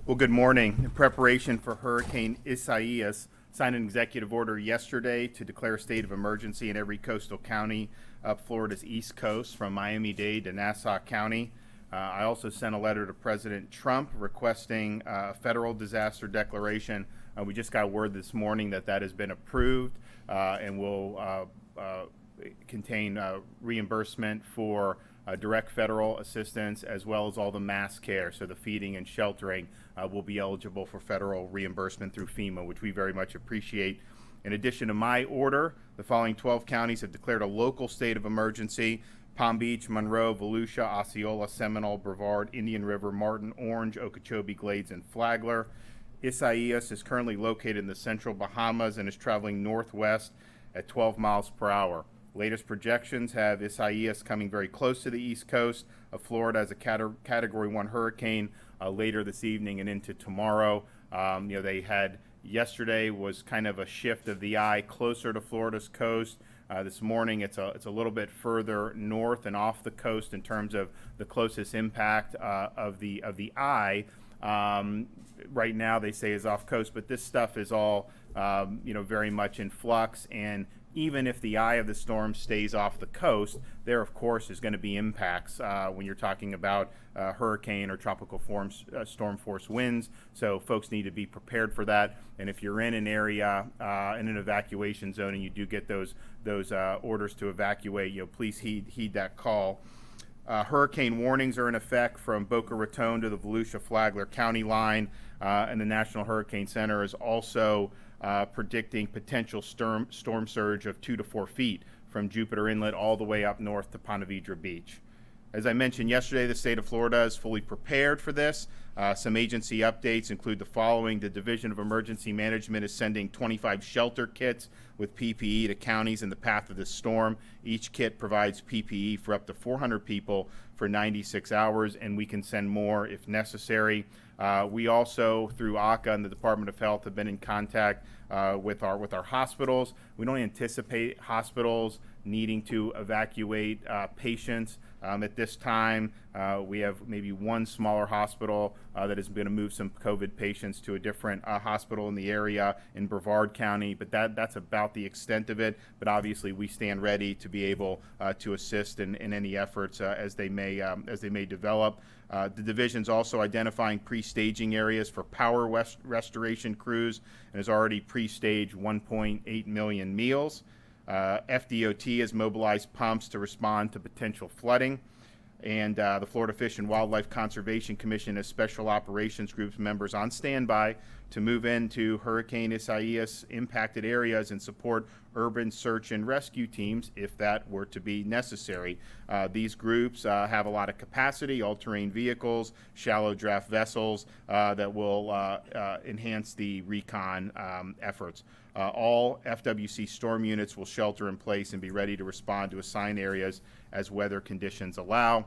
Well, good morning. In preparation for Hurricane Isaias, signed an executive order yesterday to declare a state of emergency in every coastal county up Florida's east coast from Miami-Dade to Nassau County. I also sent a letter to President Trump requesting a federal disaster declaration. We just got word this morning that that has been approved and will contain reimbursement for direct federal assistance, as well as all the mass care, so the feeding and sheltering will be eligible for federal reimbursement through FEMA, which we very much appreciate. In addition to my order, the following 12 counties have declared a local state of emergency: Palm Beach, Monroe, Volusia, Osceola, Seminole, Brevard, Indian River, Martin, Orange, Okeechobee, Glades, and Flagler. Isaias is currently located in the central Bahamas and is traveling northwest at 12 miles per hour. Latest projections have Isaias coming very close to the east coast of Florida as a Category 1 hurricane later this evening and into tomorrow. They had yesterday was kind of a shift of the eye closer to Florida's coast. This morning it's a little bit further north and off the coast in terms of the closest impact of the eye. Right now they say is off coast, but this stuff is all very much in flux, and even if the eye of the storm stays off the coast, there of course is going to be impacts when you're talking about hurricane or tropical storm force winds. So folks need to be prepared for that. And if you're in an area in an evacuation zone and you do get those orders to evacuate, please heed that call. Hurricane warnings are in effect from Boca Raton to the Volusia-Flagler County line, and the National Hurricane Center is also predicting potential storm surge of 2 to 4 feet from Jupiter Inlet all the way up north to Ponte Vedra Beach. As I mentioned yesterday, the state of Florida is fully prepared for this. Some agency updates include the following. The Division of Emergency Management is sending 25 shelter kits with PPE to counties in the path of this storm. Each kit provides PPE for up to 400 people for 96 hours, and we can send more if necessary. We also, through ACA and the Department of Health, have been in contact with our hospitals. We don't anticipate hospitals needing to evacuate patients at this time. We have maybe one smaller hospital that is going to move some COVID patients to a different hospital in the area in Brevard County, but that's about the extent of it. But obviously, we stand ready to be able to assist in any efforts as they may develop. The division's also identifying pre-staging areas for power restoration crews and has already pre-staged 1.8 million meals. FDOT has mobilized pumps to respond to potential flooding. And the Florida Fish and Wildlife Conservation Commission has special operations groups members on standby to move into Hurricane Isaias impacted areas and support urban search and rescue teams if that were to be necessary. These groups have a lot of capacity, all-terrain vehicles, shallow draft vessels that will enhance the recon efforts. All FWC storm units will shelter in place and be ready to respond to assigned areas as weather conditions allow.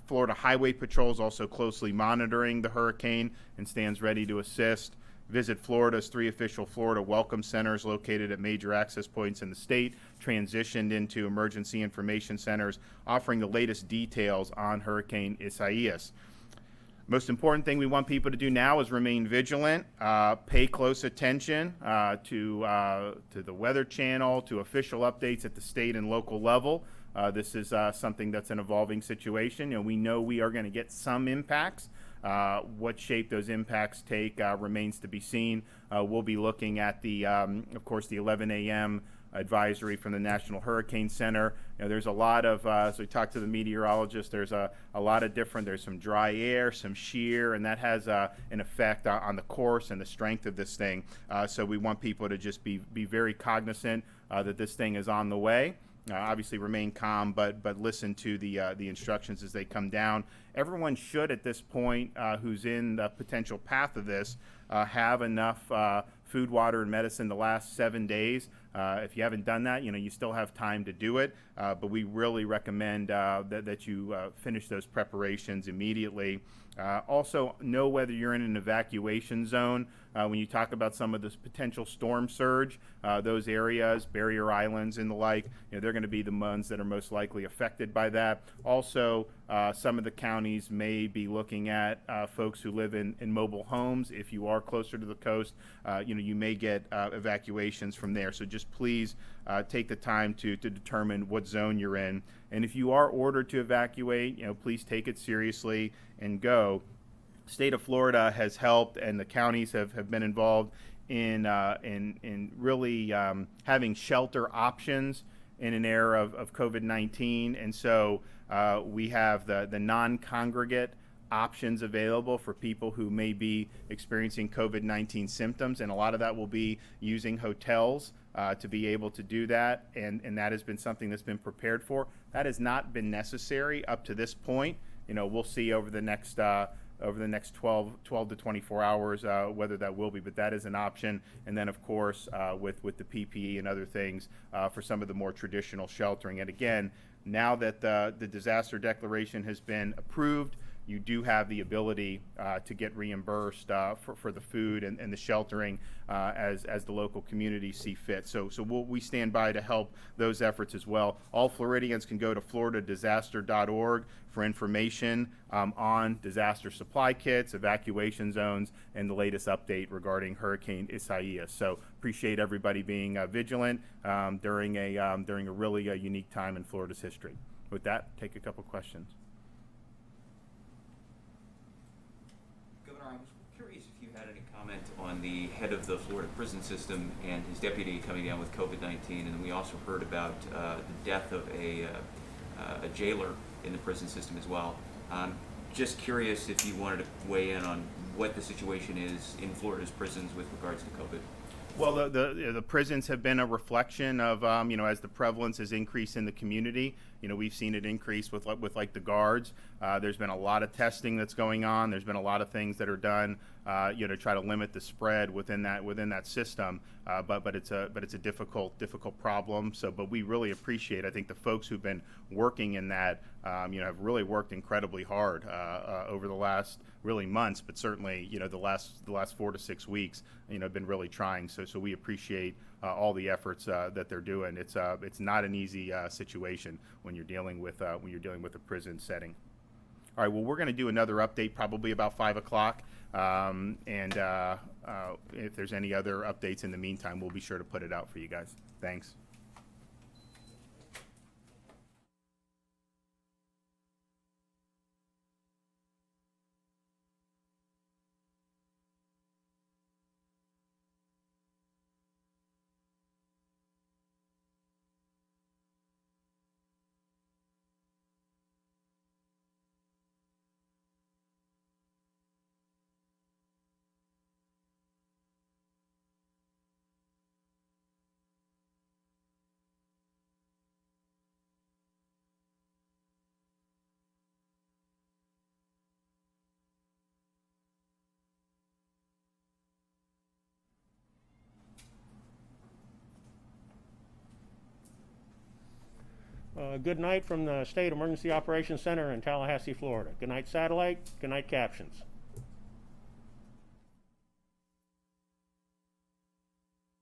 Florida Highway Patrol is also closely monitoring the hurricane and stands ready to assist. Visit Florida's 3 official Florida welcome centers located at major access points in the state, transitioned into emergency information centers, offering the latest details on Hurricane Isaias. Most important thing we want people to do now is remain vigilant, pay close attention to the Weather Channel, to official updates at the state and local level. This is something that's an evolving situation. We know we are going to get some impacts. What shape those impacts take remains to be seen. We'll be looking at of course, the 11 a.m. advisory from the National Hurricane Center. There's a lot of, as we talked to the meteorologist, there's a lot of different, there's some dry air, some shear, and that has an effect on the course and the strength of this thing. So we want people to just be very cognizant that this thing is on the way. Obviously remain calm, but listen to the instructions as they come down. Everyone should at this point who's in the potential path of this have enough food, water, and medicine the last 7 days. If you haven't done that, you still have time to do it, but we really recommend that you finish those preparations immediately. Also, know whether you're in an evacuation zone. when you talk about some of this potential storm surge, those areas, barrier islands and the like, they're going to be the ones that are most likely affected by that. Also, some of the counties may be looking at folks who live in mobile homes. If you are closer to the coast, you may get evacuations from there. So just please take the time to determine what zone you're in. And if you are ordered to evacuate, please take it seriously and go. State of Florida has helped, and the counties have been involved in really having shelter options in an era of COVID-19. And so we have the non-congregate options available for people who may be experiencing COVID-19 symptoms, and a lot of that will be using hotels to be able to do that, and that has been something that's been prepared for. That has not been necessary up to this point. We'll see over the next 12 to 24 hours whether that will be, but that is an option. And then, of course, with the PPE and other things for some of the more traditional sheltering. And again, now that the disaster declaration has been approved, you do have the ability to get reimbursed for the food and the sheltering as the local communities see fit. So we stand by to help those efforts as well. All Floridians can go to floridadisaster.org for information on disaster supply kits, evacuation zones, and the latest update regarding Hurricane Isaias. So appreciate everybody being vigilant during a really unique time in Florida's history. With that, take a couple questions. Governor, I was curious if you had any comment on the head of the Florida prison system and his deputy coming down with COVID-19, and we also heard about the death of a jailer in the prison system as well. Just curious if you wanted to weigh in on what the situation is in Florida's prisons with regards to COVID. Well, the prisons have been a reflection of, as the prevalence has increased in the community, we've seen it increase with the guards. There's been a lot of testing that's going on. There's been a lot of things that are done, to try to limit the spread within that system. But it's a difficult problem. But we really appreciate, I think, the folks who've been working in that, have really worked incredibly hard over the last really months, but certainly, the last 4 to 6 weeks, have been really trying. So we appreciate all the efforts that they're doing. It's not an easy situation when you're dealing with a prison setting. All right. Well, we're going to do another update probably about 5 o'clock. And if there's any other updates in the meantime, we'll be sure to put it out for you guys. Thanks. Good night from the State Emergency Operations Center in Tallahassee, Florida. Good night, satellite. Good night, captions.